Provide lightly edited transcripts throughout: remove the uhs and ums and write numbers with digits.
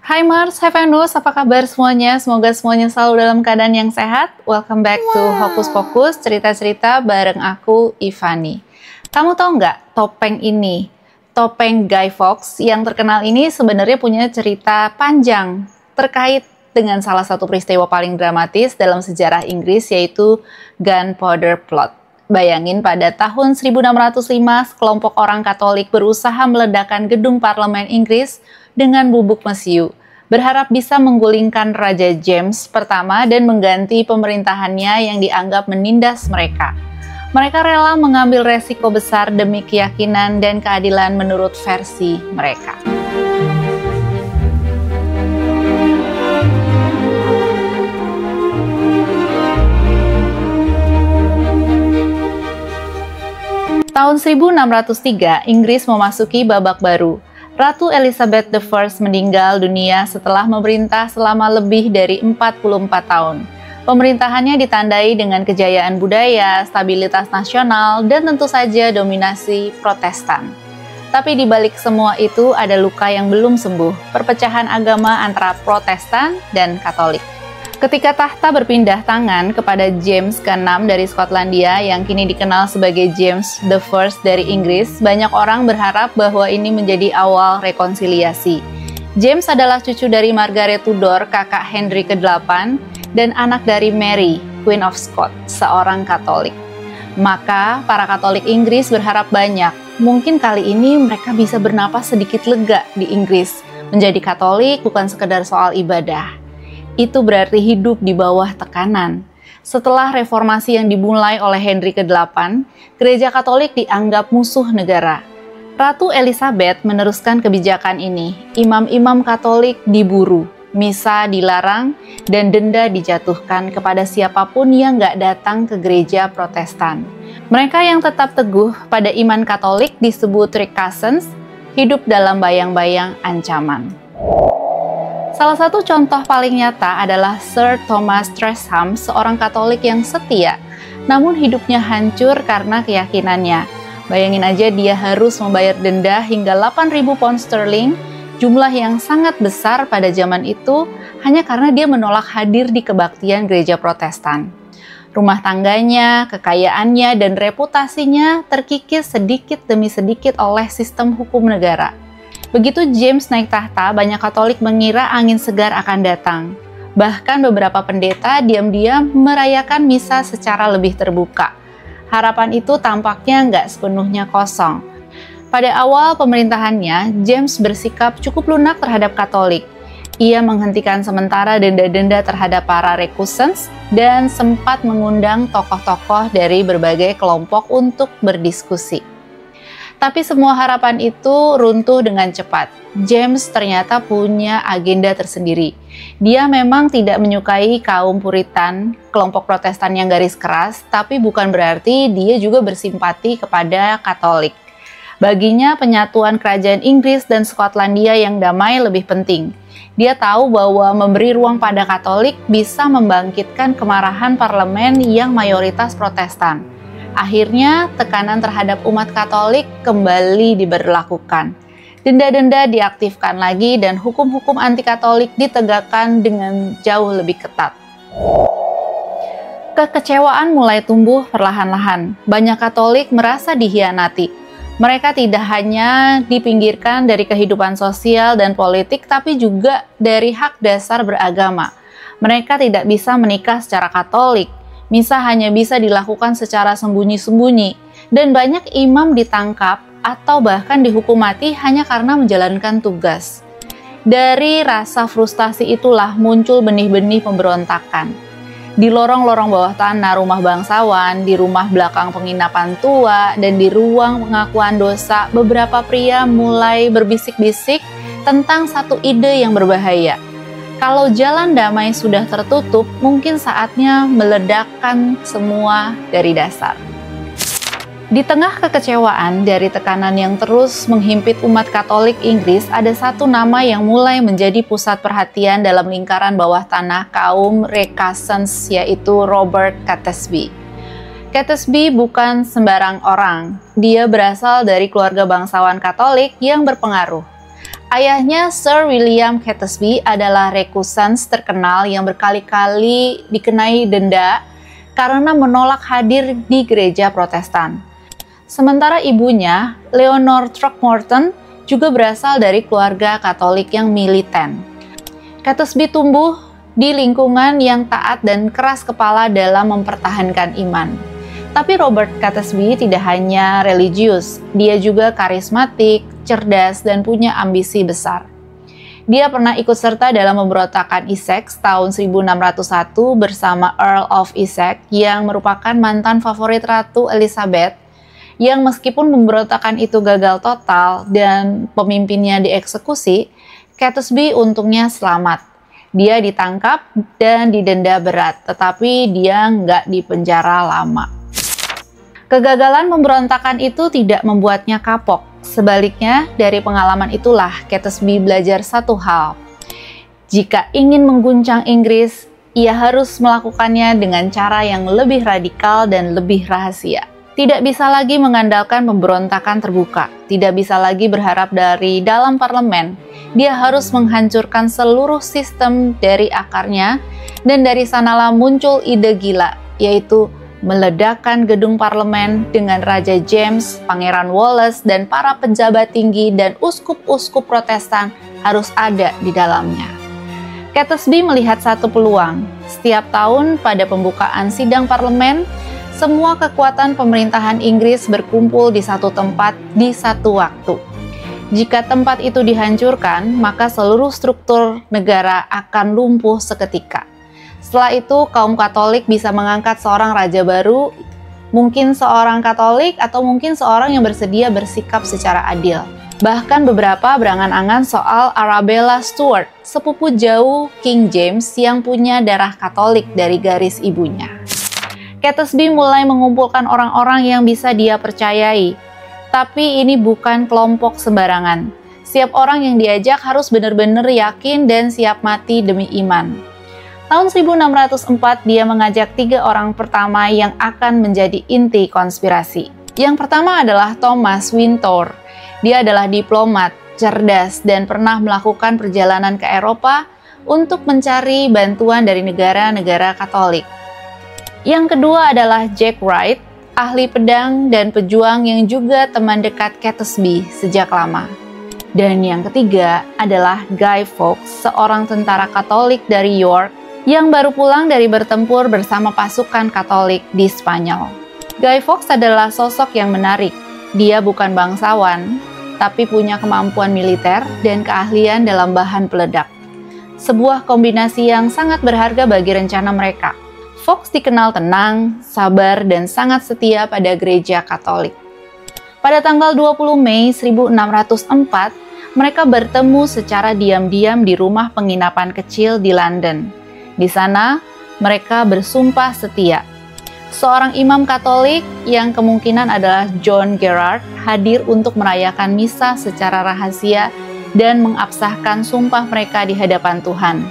Hai Mars, hai Venus, apa kabar semuanya? Semoga semuanya selalu dalam keadaan yang sehat. Welcome back to Hokus Pokus, cerita-cerita bareng aku, Ivani. Kamu tahu nggak topeng ini? Topeng Guy Fawkes yang terkenal ini sebenarnya punya cerita panjang terkait dengan salah satu peristiwa paling dramatis dalam sejarah Inggris, yaitu Gunpowder Plot. Bayangin, pada tahun 1605, sekelompok orang Katolik berusaha meledakkan gedung parlemen Inggris dengan bubuk mesiu, berharap bisa menggulingkan Raja James pertama dan mengganti pemerintahannya yang dianggap menindas mereka. Mereka rela mengambil resiko besar demi keyakinan dan keadilan menurut versi mereka. Tahun 1603, Inggris memasuki babak baru. Ratu Elizabeth I meninggal dunia setelah memerintah selama lebih dari 44 tahun. Pemerintahannya ditandai dengan kejayaan budaya, stabilitas nasional, dan tentu saja dominasi Protestan. Tapi di balik semua itu ada luka yang belum sembuh, perpecahan agama antara Protestan dan Katolik. Ketika tahta berpindah tangan kepada James ke-6 dari Skotlandia yang kini dikenal sebagai James I dari Inggris, banyak orang berharap bahwa ini menjadi awal rekonsiliasi. James adalah cucu dari Margaret Tudor, kakak Henry ke-8, dan anak dari Mary, Queen of Scots, seorang Katolik. Maka, para Katolik Inggris berharap banyak. Mungkin kali ini mereka bisa bernapas sedikit lega di Inggris. Menjadi Katolik bukan sekedar soal ibadah. Itu berarti hidup di bawah tekanan. Setelah reformasi yang dimulai oleh Henry ke-8, gereja Katolik dianggap musuh negara. Ratu Elizabeth meneruskan kebijakan ini. Imam-imam Katolik diburu, misa dilarang, dan denda dijatuhkan kepada siapapun yang nggak datang ke gereja Protestan. Mereka yang tetap teguh pada iman Katolik disebut Recusants, hidup dalam bayang-bayang ancaman. Salah satu contoh paling nyata adalah Sir Thomas Tresham, seorang Katolik yang setia, namun hidupnya hancur karena keyakinannya. Bayangin aja, dia harus membayar denda hingga 8.000 pound sterling, jumlah yang sangat besar pada zaman itu, hanya karena dia menolak hadir di kebaktian gereja Protestan. Rumah tangganya, kekayaannya, dan reputasinya terkikis sedikit demi sedikit oleh sistem hukum negara. Begitu James naik tahta, banyak Katolik mengira angin segar akan datang. Bahkan beberapa pendeta diam-diam merayakan misa secara lebih terbuka. Harapan itu tampaknya nggak sepenuhnya kosong. Pada awal pemerintahannya, James bersikap cukup lunak terhadap Katolik. Ia menghentikan sementara denda-denda terhadap para recusants dan sempat mengundang tokoh-tokoh dari berbagai kelompok untuk berdiskusi. Tapi semua harapan itu runtuh dengan cepat. James ternyata punya agenda tersendiri. Dia memang tidak menyukai kaum Puritan, kelompok Protestan yang garis keras, tapi bukan berarti dia juga bersimpati kepada Katolik. Baginya, penyatuan kerajaan Inggris dan Skotlandia yang damai lebih penting. Dia tahu bahwa memberi ruang pada Katolik bisa membangkitkan kemarahan parlemen yang mayoritas Protestan. Akhirnya, tekanan terhadap umat Katolik kembali diberlakukan. Denda-denda diaktifkan lagi dan hukum-hukum anti-Katolik ditegakkan dengan jauh lebih ketat. Kekecewaan mulai tumbuh perlahan-lahan. Banyak Katolik merasa dihianati. Mereka tidak hanya dipinggirkan dari kehidupan sosial dan politik, tapi juga dari hak dasar beragama. Mereka tidak bisa menikah secara Katolik. Misa hanya bisa dilakukan secara sembunyi-sembunyi, dan banyak imam ditangkap atau bahkan dihukum mati hanya karena menjalankan tugas. Dari rasa frustasi itulah muncul benih-benih pemberontakan. Di lorong-lorong bawah tanah rumah bangsawan, di rumah belakang penginapan tua, dan di ruang pengakuan dosa, beberapa pria mulai berbisik-bisik tentang satu ide yang berbahaya. Kalau jalan damai sudah tertutup, mungkin saatnya meledakkan semua dari dasar. Di tengah kekecewaan dari tekanan yang terus menghimpit umat Katolik Inggris, ada satu nama yang mulai menjadi pusat perhatian dalam lingkaran bawah tanah kaum Recusants, yaitu Robert Catesby. Catesby bukan sembarang orang. Dia berasal dari keluarga bangsawan Katolik yang berpengaruh. Ayahnya, Sir William Catesby, adalah recusants terkenal yang berkali-kali dikenai denda karena menolak hadir di gereja Protestan. Sementara ibunya, Leonor Throckmorton, juga berasal dari keluarga Katolik yang militan. Catesby tumbuh di lingkungan yang taat dan keras kepala dalam mempertahankan iman. Tapi Robert Catesby tidak hanya religius, dia juga karismatik, cerdas, dan punya ambisi besar. Dia pernah ikut serta dalam pemberontakan Essex tahun 1601 bersama Earl of Essex yang merupakan mantan favorit Ratu Elizabeth, yang meskipun pemberontakan itu gagal total dan pemimpinnya dieksekusi, Catesby untungnya selamat. Dia ditangkap dan didenda berat, tetapi dia nggak dipenjara lama. Kegagalan pemberontakan itu tidak membuatnya kapok. Sebaliknya, dari pengalaman itulah Catesby belajar satu hal. Jika ingin mengguncang Inggris, ia harus melakukannya dengan cara yang lebih radikal dan lebih rahasia. Tidak bisa lagi mengandalkan pemberontakan terbuka, tidak bisa lagi berharap dari dalam parlemen. Dia harus menghancurkan seluruh sistem dari akarnya, dan dari sanalah muncul ide gila, yaitu meledakkan gedung parlemen dengan Raja James, Pangeran Wallace, dan para pejabat tinggi dan uskup-uskup Protestan harus ada di dalamnya. Catesby melihat satu peluang. Setiap tahun pada pembukaan sidang parlemen, semua kekuatan pemerintahan Inggris berkumpul di satu tempat di satu waktu. Jika tempat itu dihancurkan, maka seluruh struktur negara akan lumpuh seketika. Setelah itu, kaum Katolik bisa mengangkat seorang raja baru, mungkin seorang Katolik atau mungkin seorang yang bersedia bersikap secara adil. Bahkan beberapa berangan-angan soal Arabella Stuart, sepupu jauh King James yang punya darah Katolik dari garis ibunya. Catesby mulai mengumpulkan orang-orang yang bisa dia percayai. Tapi ini bukan kelompok sembarangan. Setiap orang yang diajak harus benar-benar yakin dan siap mati demi iman. Tahun 1604 dia mengajak 3 orang pertama yang akan menjadi inti konspirasi. Yang pertama adalah Thomas Wintour. Dia adalah diplomat, cerdas, dan pernah melakukan perjalanan ke Eropa untuk mencari bantuan dari negara-negara Katolik. Yang kedua adalah Jack Wright, ahli pedang dan pejuang yang juga teman dekat Catesby sejak lama. Dan yang ketiga adalah Guy Fawkes, seorang tentara Katolik dari York yang baru pulang dari bertempur bersama pasukan Katolik di Spanyol. Guy Fawkes adalah sosok yang menarik. Dia bukan bangsawan, tapi punya kemampuan militer dan keahlian dalam bahan peledak. Sebuah kombinasi yang sangat berharga bagi rencana mereka. Fawkes dikenal tenang, sabar, dan sangat setia pada gereja Katolik. Pada tanggal 20 Mei 1604, mereka bertemu secara diam-diam di rumah penginapan kecil di London. Di sana, mereka bersumpah setia. Seorang imam Katolik yang kemungkinan adalah John Gerard hadir untuk merayakan misa secara rahasia dan mengabsahkan sumpah mereka di hadapan Tuhan.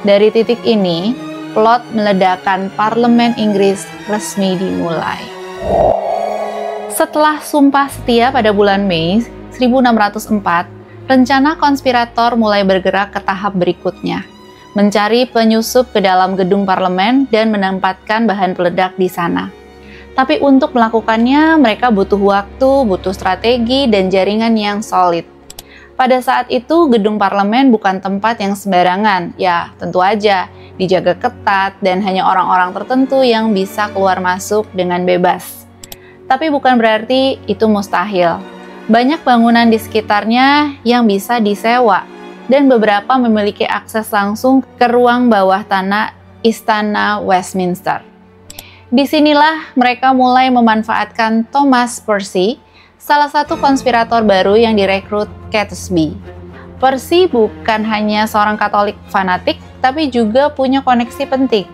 Dari titik ini, plot meledakkan parlemen Inggris resmi dimulai. Setelah sumpah setia pada bulan Mei 1604, rencana konspirator mulai bergerak ke tahap berikutnya, mencari penyusup ke dalam gedung parlemen dan menempatkan bahan peledak di sana. Tapi untuk melakukannya, mereka butuh waktu, butuh strategi, dan jaringan yang solid. Pada saat itu, gedung parlemen bukan tempat yang sembarangan, ya tentu aja, dijaga ketat dan hanya orang-orang tertentu yang bisa keluar masuk dengan bebas. Tapi bukan berarti itu mustahil. Banyak bangunan di sekitarnya yang bisa disewa, dan beberapa memiliki akses langsung ke ruang bawah tanah Istana Westminster. Disinilah mereka mulai memanfaatkan Thomas Percy, salah satu konspirator baru yang direkrut Catesby. Percy bukan hanya seorang Katolik fanatik, tapi juga punya koneksi penting.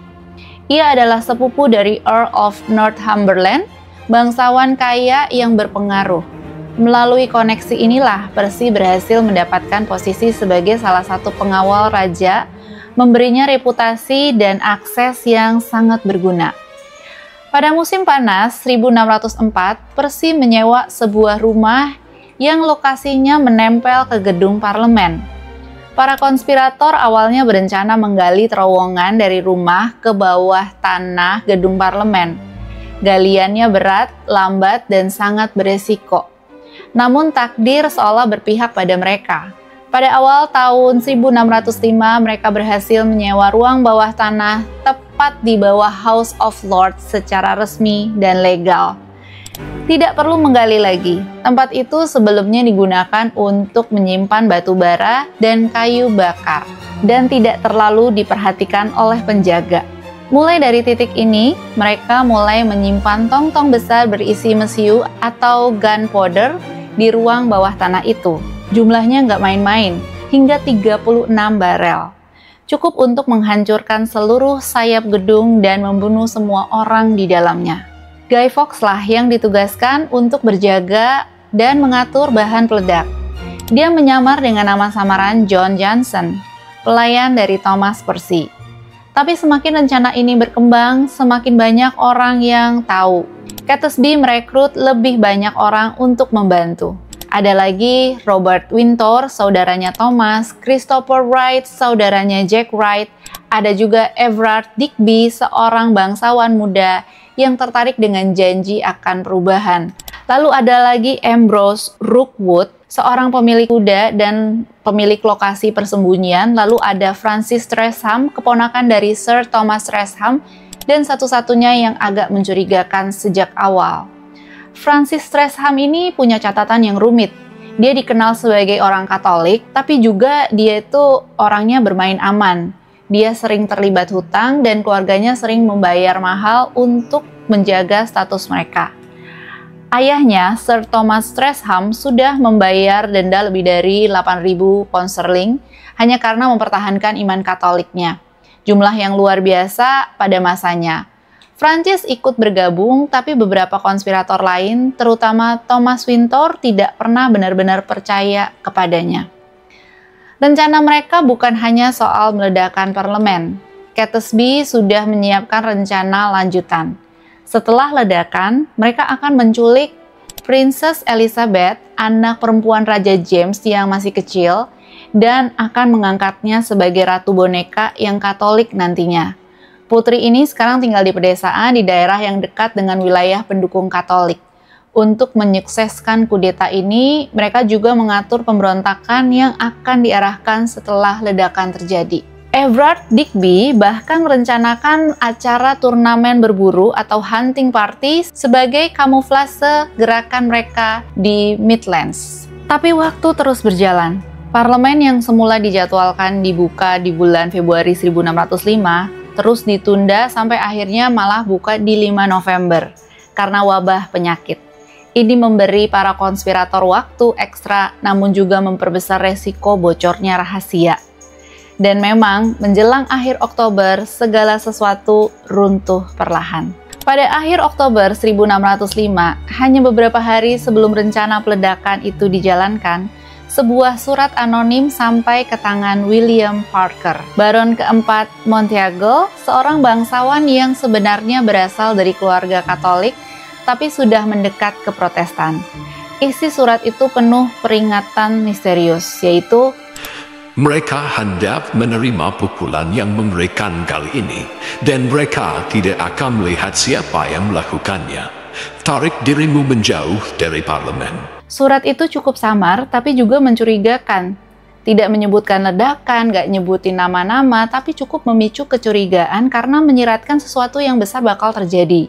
Ia adalah sepupu dari Earl of Northumberland, bangsawan kaya yang berpengaruh. Melalui koneksi inilah, Percy berhasil mendapatkan posisi sebagai salah satu pengawal raja, memberinya reputasi dan akses yang sangat berguna. Pada musim panas 1604, Percy menyewa sebuah rumah yang lokasinya menempel ke gedung parlemen. Para konspirator awalnya berencana menggali terowongan dari rumah ke bawah tanah gedung parlemen. Galiannya berat, lambat, dan sangat beresiko. Namun takdir seolah berpihak pada mereka. Pada awal tahun 1605, mereka berhasil menyewa ruang bawah tanah tepat di bawah House of Lords secara resmi dan legal. Tidak perlu menggali lagi, tempat itu sebelumnya digunakan untuk menyimpan batu bara dan kayu bakar, dan tidak terlalu diperhatikan oleh penjaga. Mulai dari titik ini, mereka mulai menyimpan tong-tong besar berisi mesiu atau gunpowder di ruang bawah tanah itu. Jumlahnya nggak main-main, hingga 36 barel. Cukup untuk menghancurkan seluruh sayap gedung dan membunuh semua orang di dalamnya. Guy Fawkes lah yang ditugaskan untuk berjaga dan mengatur bahan peledak. Dia menyamar dengan nama samaran John Johnson, pelayan dari Thomas Percy. Tapi semakin rencana ini berkembang, semakin banyak orang yang tahu. Catesby merekrut lebih banyak orang untuk membantu. Ada lagi Robert Wintour, saudaranya Thomas, Christopher Wright, saudaranya Jack Wright, ada juga Everard Digby, seorang bangsawan muda yang tertarik dengan janji akan perubahan. Lalu ada lagi Ambrose Rookwood, seorang pemilik kuda dan pemilik lokasi persembunyian. Lalu ada Francis Tresham, keponakan dari Sir Thomas Tresham, dan satu-satunya yang agak mencurigakan sejak awal. Francis Tresham ini punya catatan yang rumit. Dia dikenal sebagai orang Katolik, tapi juga dia itu orangnya bermain aman. Dia sering terlibat hutang dan keluarganya sering membayar mahal untuk menjaga status mereka. Ayahnya, Sir Thomas Tresham, sudah membayar denda lebih dari 8.000 pound sterling hanya karena mempertahankan iman Katoliknya. Jumlah yang luar biasa pada masanya. Francis ikut bergabung, tapi beberapa konspirator lain, terutama Thomas Wintour, tidak pernah benar-benar percaya kepadanya. Rencana mereka bukan hanya soal meledakkan parlemen. Catesby sudah menyiapkan rencana lanjutan. Setelah ledakan, mereka akan menculik Princess Elizabeth, anak perempuan Raja James yang masih kecil, dan akan mengangkatnya sebagai ratu boneka yang Katolik nantinya. Putri ini sekarang tinggal di pedesaan di daerah yang dekat dengan wilayah pendukung Katolik. Untuk menyukseskan kudeta ini, mereka juga mengatur pemberontakan yang akan diarahkan setelah ledakan terjadi. Everard Digby bahkan merencanakan acara turnamen berburu atau hunting party sebagai kamuflase gerakan mereka di Midlands. Tapi waktu terus berjalan. Parlemen yang semula dijadwalkan dibuka di bulan Februari 1605 terus ditunda sampai akhirnya malah buka di 5 November karena wabah penyakit. Ini memberi para konspirator waktu ekstra namun juga memperbesar resiko bocornya rahasia. Dan memang menjelang akhir Oktober segala sesuatu runtuh perlahan. Pada akhir Oktober 1605, hanya beberapa hari sebelum rencana peledakan itu dijalankan, sebuah surat anonim sampai ke tangan William Parker, Baron keempat Monteagle, seorang bangsawan yang sebenarnya berasal dari keluarga Katolik, tapi sudah mendekat ke Protestan. Isi surat itu penuh peringatan misterius, yaitu mereka hendak menerima pukulan yang mengerikan kali ini, dan mereka tidak akan melihat siapa yang melakukannya. Tarik dirimu menjauh dari parlemen. Surat itu cukup samar, tapi juga mencurigakan. Tidak menyebutkan ledakan, gak nyebutin nama-nama, tapi cukup memicu kecurigaan karena menyiratkan sesuatu yang besar bakal terjadi.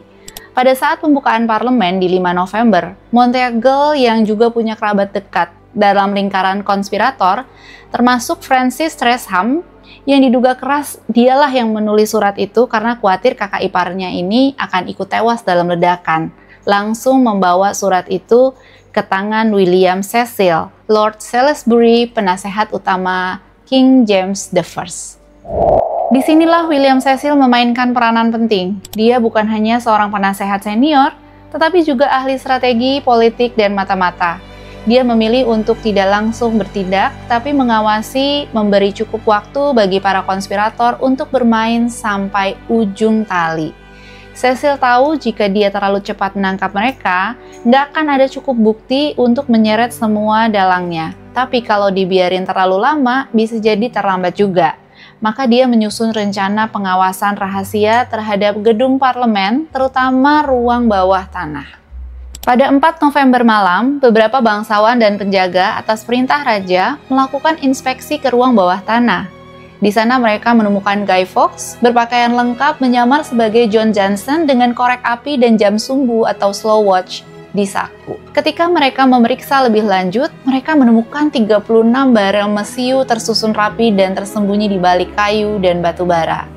Pada saat pembukaan parlemen di 5 November, Monteagle yang juga punya kerabat dekat dalam lingkaran konspirator, termasuk Francis Tresham, yang diduga keras dialah yang menulis surat itu karena khawatir kakak iparnya ini akan ikut tewas dalam ledakan. Langsung membawa surat itu ke tangan William Cecil, Lord Salisbury, penasehat utama King James I. Disinilah William Cecil memainkan peranan penting. Dia bukan hanya seorang penasehat senior, tetapi juga ahli strategi, politik, dan mata-mata. Dia memilih untuk tidak langsung bertindak, tapi mengawasi, memberi cukup waktu bagi para konspirator untuk bermain sampai ujung tali. Cecil tahu jika dia terlalu cepat menangkap mereka, nggak akan ada cukup bukti untuk menyeret semua dalangnya. Tapi kalau dibiarin terlalu lama, bisa jadi terlambat juga. Maka dia menyusun rencana pengawasan rahasia terhadap gedung parlemen, terutama ruang bawah tanah. Pada 4 November malam, beberapa bangsawan dan penjaga atas perintah raja melakukan inspeksi ke ruang bawah tanah. Di sana mereka menemukan Guy Fawkes berpakaian lengkap menyamar sebagai John Johnson dengan korek api dan jam sumbu atau slow watch di saku. Ketika mereka memeriksa lebih lanjut, mereka menemukan 36 barel mesiu tersusun rapi dan tersembunyi di balik kayu dan batu bara.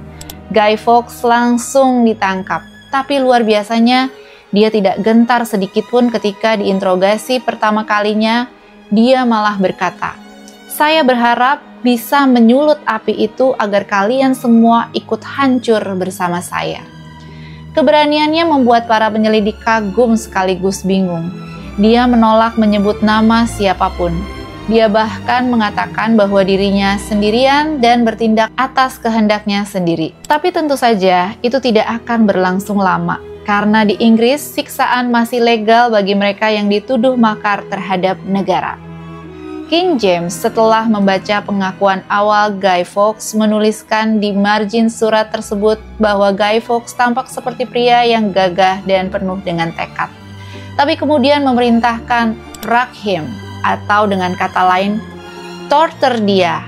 Guy Fawkes langsung ditangkap, tapi luar biasanya dia tidak gentar sedikitpun ketika diinterogasi pertama kalinya. Dia malah berkata, "Saya berharap bisa menyulut api itu agar kalian semua ikut hancur bersama saya." Keberaniannya membuat para penyelidik kagum sekaligus bingung. Dia menolak menyebut nama siapapun. Dia bahkan mengatakan bahwa dirinya sendirian dan bertindak atas kehendaknya sendiri. Tapi tentu saja itu tidak akan berlangsung lama, karena di Inggris siksaan masih legal bagi mereka yang dituduh makar terhadap negara. King James setelah membaca pengakuan awal Guy Fawkes menuliskan di margin surat tersebut bahwa Guy Fawkes tampak seperti pria yang gagah dan penuh dengan tekad. Tapi kemudian memerintahkan rack him, atau dengan kata lain, torture dia.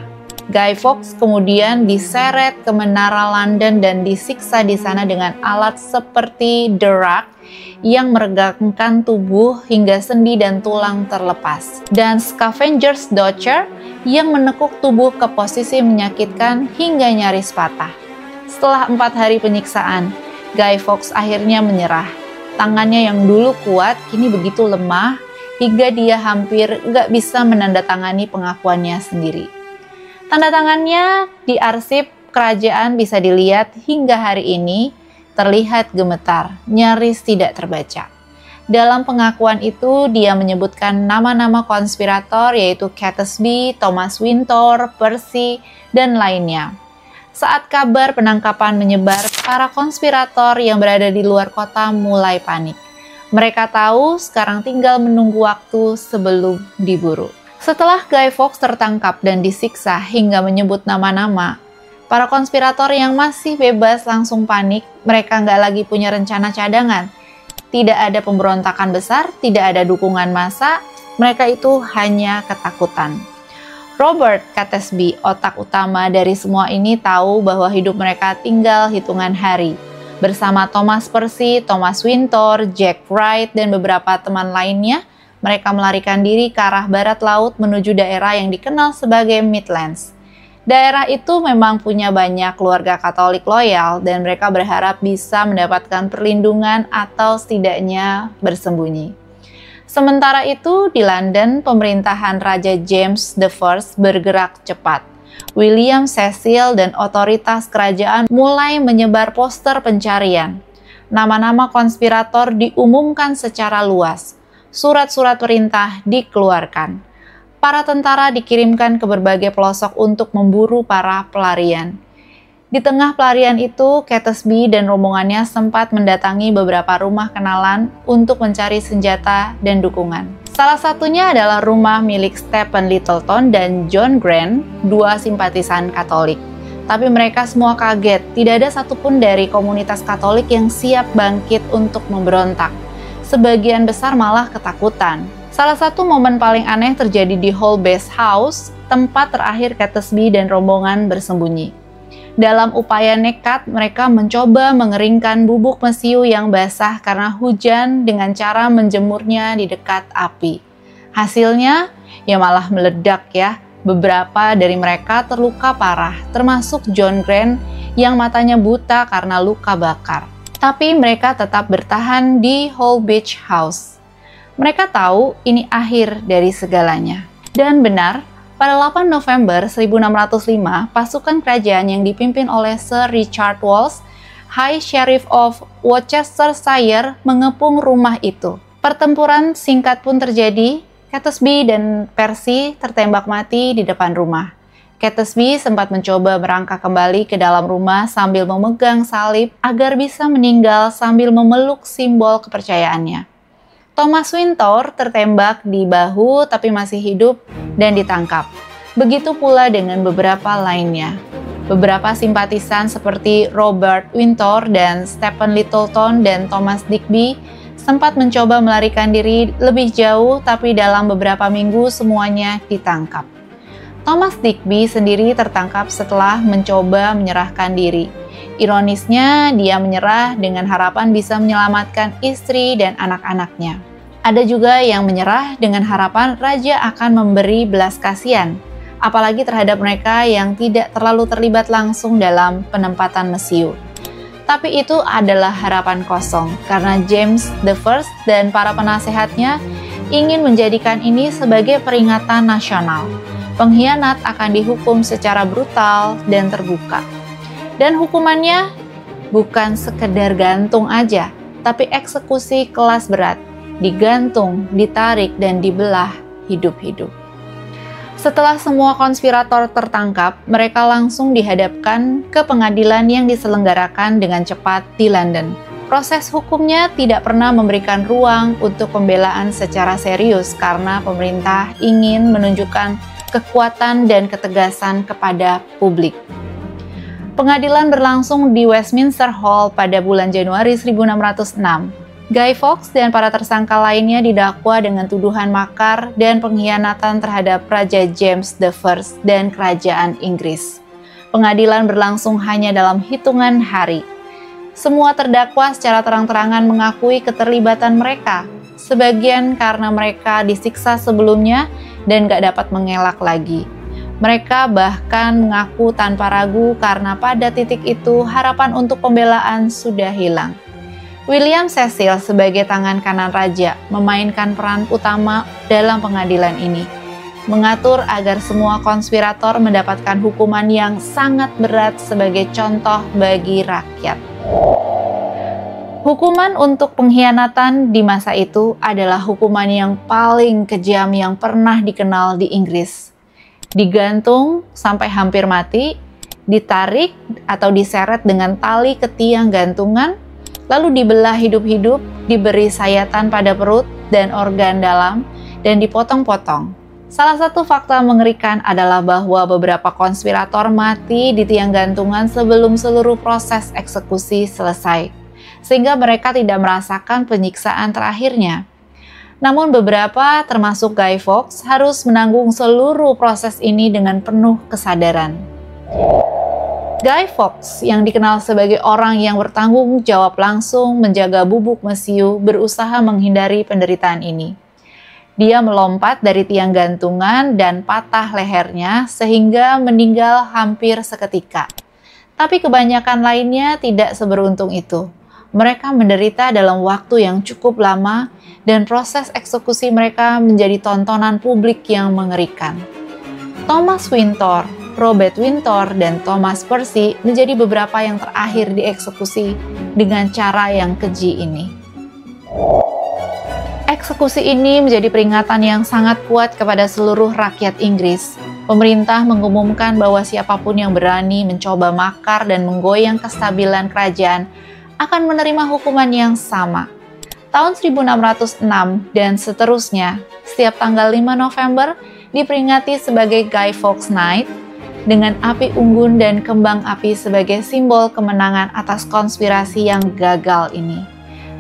Guy Fawkes kemudian diseret ke menara London dan disiksa di sana dengan alat seperti the rack yang meregangkan tubuh hingga sendi dan tulang terlepas, dan scavenger's dagger yang menekuk tubuh ke posisi menyakitkan hingga nyaris patah. Setelah 4 hari penyiksaan, Guy Fawkes akhirnya menyerah. Tangannya yang dulu kuat kini begitu lemah hingga dia hampir gak bisa menandatangani pengakuannya sendiri. Tanda tangannya di arsip kerajaan bisa dilihat hingga hari ini, terlihat gemetar, nyaris tidak terbaca. Dalam pengakuan itu, dia menyebutkan nama-nama konspirator yaitu Catesby, Thomas Wintour, Percy, dan lainnya. Saat kabar penangkapan menyebar, para konspirator yang berada di luar kota mulai panik. Mereka tahu sekarang tinggal menunggu waktu sebelum diburu. Setelah Guy Fawkes tertangkap dan disiksa hingga menyebut nama-nama, para konspirator yang masih bebas langsung panik. Mereka nggak lagi punya rencana cadangan. Tidak ada pemberontakan besar, tidak ada dukungan massa. Mereka itu hanya ketakutan. Robert Catesby, otak utama dari semua ini, tahu bahwa hidup mereka tinggal hitungan hari. Bersama Thomas Percy, Thomas Wintour, Jack Wright, dan beberapa teman lainnya, mereka melarikan diri ke arah barat laut menuju daerah yang dikenal sebagai Midlands. Daerah itu memang punya banyak keluarga Katolik loyal dan mereka berharap bisa mendapatkan perlindungan atau setidaknya bersembunyi. Sementara itu, di London, pemerintahan Raja James I bergerak cepat. William Cecil dan otoritas kerajaan mulai menyebar poster pencarian. Nama-nama konspirator diumumkan secara luas. Surat-surat perintah dikeluarkan. Para tentara dikirimkan ke berbagai pelosok untuk memburu para pelarian. Di tengah pelarian itu, Catesby dan rombongannya sempat mendatangi beberapa rumah kenalan untuk mencari senjata dan dukungan. Salah satunya adalah rumah milik Stephen Littleton dan John Grant, 2 simpatisan Katolik. Tapi mereka semua kaget, tidak ada satupun dari komunitas Katolik yang siap bangkit untuk memberontak. Sebagian besar malah ketakutan. Salah satu momen paling aneh terjadi di Holbe's House, tempat terakhir Catesby dan rombongan bersembunyi. Dalam upaya nekat, mereka mencoba mengeringkan bubuk mesiu yang basah karena hujan dengan cara menjemurnya di dekat api. Hasilnya, ya malah meledak ya. Beberapa dari mereka terluka parah, termasuk John Grant yang matanya buta karena luka bakar. Tapi mereka tetap bertahan di Holbe's House. Mereka tahu ini akhir dari segalanya. Dan benar, pada 8 November 1605, pasukan kerajaan yang dipimpin oleh Sir Richard Walsh, High Sheriff of Worcestershire, mengepung rumah itu. Pertempuran singkat pun terjadi. Catesby dan Percy tertembak mati di depan rumah. Catesby sempat mencoba merangkak kembali ke dalam rumah sambil memegang salib agar bisa meninggal sambil memeluk simbol kepercayaannya. Thomas Wintour tertembak di bahu tapi masih hidup dan ditangkap. Begitu pula dengan beberapa lainnya. Beberapa simpatisan seperti Robert Wintour dan Stephen Littleton dan Thomas Digby sempat mencoba melarikan diri lebih jauh, tapi dalam beberapa minggu semuanya ditangkap. Thomas Digby sendiri tertangkap setelah mencoba menyerahkan diri. Ironisnya, dia menyerah dengan harapan bisa menyelamatkan istri dan anak-anaknya. Ada juga yang menyerah dengan harapan raja akan memberi belas kasihan, apalagi terhadap mereka yang tidak terlalu terlibat langsung dalam penempatan Mesiu. Tapi itu adalah harapan kosong, karena James I dan para penasehatnya ingin menjadikan ini sebagai peringatan nasional. Pengkhianat akan dihukum secara brutal dan terbuka. Dan hukumannya bukan sekedar gantung aja, tapi eksekusi kelas berat, digantung, ditarik, dan dibelah hidup-hidup. Setelah semua konspirator tertangkap, mereka langsung dihadapkan ke pengadilan yang diselenggarakan dengan cepat di London. Proses hukumnya tidak pernah memberikan ruang untuk pembelaan secara serius karena pemerintah ingin menunjukkan kekuatan dan ketegasan kepada publik. Pengadilan berlangsung di Westminster Hall pada bulan Januari 1606. Guy Fawkes dan para tersangka lainnya didakwa dengan tuduhan makar dan pengkhianatan terhadap Raja James I dan Kerajaan Inggris. Pengadilan berlangsung hanya dalam hitungan hari. Semua terdakwa secara terang-terangan mengakui keterlibatan mereka, sebagian karena mereka disiksa sebelumnya dan gak dapat mengelak lagi. Mereka bahkan mengaku tanpa ragu karena pada titik itu harapan untuk pembelaan sudah hilang. William Cecil sebagai tangan kanan raja memainkan peran utama dalam pengadilan ini, mengatur agar semua konspirator mendapatkan hukuman yang sangat berat sebagai contoh bagi rakyat. Hukuman untuk pengkhianatan di masa itu adalah hukuman yang paling kejam yang pernah dikenal di Inggris. Digantung sampai hampir mati, ditarik atau diseret dengan tali ke tiang gantungan, lalu dibelah hidup-hidup, diberi sayatan pada perut dan organ dalam, dan dipotong-potong. Salah satu fakta mengerikan adalah bahwa beberapa konspirator mati di tiang gantungan sebelum seluruh proses eksekusi selesai, sehingga mereka tidak merasakan penyiksaan terakhirnya. Namun beberapa, termasuk Guy Fawkes, harus menanggung seluruh proses ini dengan penuh kesadaran. Guy Fawkes, yang dikenal sebagai orang yang bertanggung jawab langsung menjaga bubuk Mesiu, berusaha menghindari penderitaan ini. Dia melompat dari tiang gantungan dan patah lehernya sehingga meninggal hampir seketika. Tapi kebanyakan lainnya tidak seberuntung itu. Mereka menderita dalam waktu yang cukup lama dan proses eksekusi mereka menjadi tontonan publik yang mengerikan. Thomas Wintour, Robert Wintour, dan Thomas Percy menjadi beberapa yang terakhir dieksekusi dengan cara yang keji ini. Eksekusi ini menjadi peringatan yang sangat kuat kepada seluruh rakyat Inggris. Pemerintah mengumumkan bahwa siapapun yang berani mencoba makar dan menggoyang kestabilan kerajaan akan menerima hukuman yang sama. Tahun 1606 dan seterusnya, setiap tanggal 5 November diperingati sebagai Guy Fawkes Night dengan api unggun dan kembang api sebagai simbol kemenangan atas konspirasi yang gagal ini.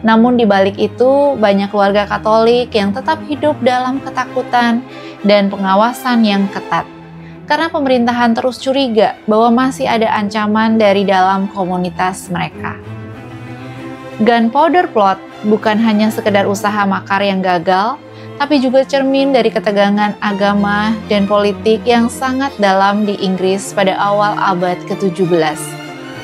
Namun di balik itu, banyak keluarga Katolik yang tetap hidup dalam ketakutan dan pengawasan yang ketat. Karena pemerintahan terus curiga bahwa masih ada ancaman dari dalam komunitas mereka. Gunpowder Plot bukan hanya sekedar usaha makar yang gagal, tapi juga cermin dari ketegangan agama dan politik yang sangat dalam di Inggris pada awal abad ke-17.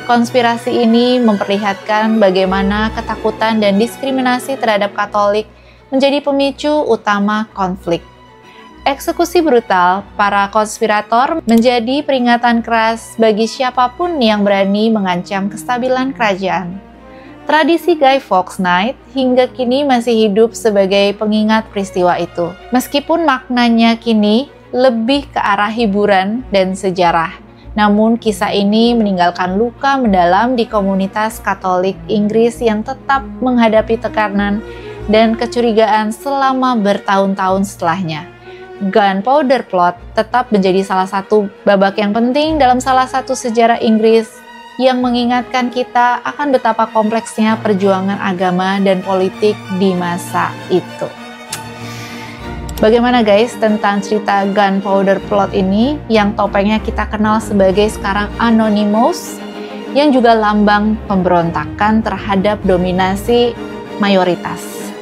Konspirasi ini memperlihatkan bagaimana ketakutan dan diskriminasi terhadap Katolik menjadi pemicu utama konflik. Eksekusi brutal para konspirator menjadi peringatan keras bagi siapapun yang berani mengancam kestabilan kerajaan. Tradisi Guy Fawkes Night hingga kini masih hidup sebagai pengingat peristiwa itu. Meskipun maknanya kini lebih ke arah hiburan dan sejarah. Namun kisah ini meninggalkan luka mendalam di komunitas Katolik Inggris yang tetap menghadapi tekanan dan kecurigaan selama bertahun-tahun setelahnya. Gunpowder Plot tetap menjadi salah satu babak yang penting dalam salah satu sejarah Inggris yang mengingatkan kita akan betapa kompleksnya perjuangan agama dan politik di masa itu. Bagaimana guys tentang cerita Gunpowder Plot ini yang topengnya kita kenal sebagai sekarang Anonymous, yang juga lambang pemberontakan terhadap dominasi mayoritas.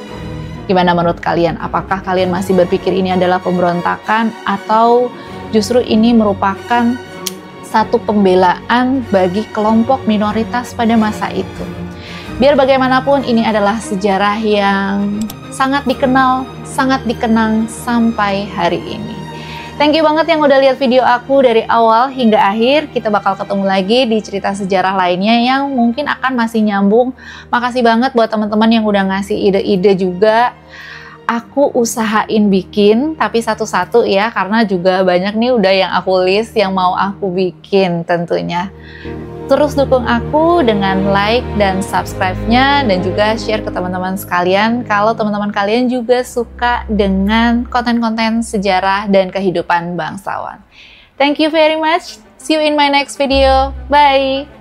Gimana menurut kalian? Apakah kalian masih berpikir ini adalah pemberontakan atau justru ini merupakan satu pembelaan bagi kelompok minoritas pada masa itu? Biar bagaimanapun ini adalah sejarah yang sangat dikenal, sangat dikenang sampai hari ini. Thank you banget yang udah lihat video aku dari awal hingga akhir. Kita bakal ketemu lagi di cerita sejarah lainnya yang mungkin akan masih nyambung. Makasih banget buat teman-teman yang udah ngasih ide-ide juga. Aku usahain bikin, tapi satu-satu ya, karena juga banyak nih udah yang aku list yang mau aku bikin tentunya. Terus dukung aku dengan like dan subscribe-nya, dan juga share ke teman-teman sekalian kalau teman-teman kalian juga suka dengan konten-konten sejarah dan kehidupan bangsawan. Thank you very much. See you in my next video. Bye!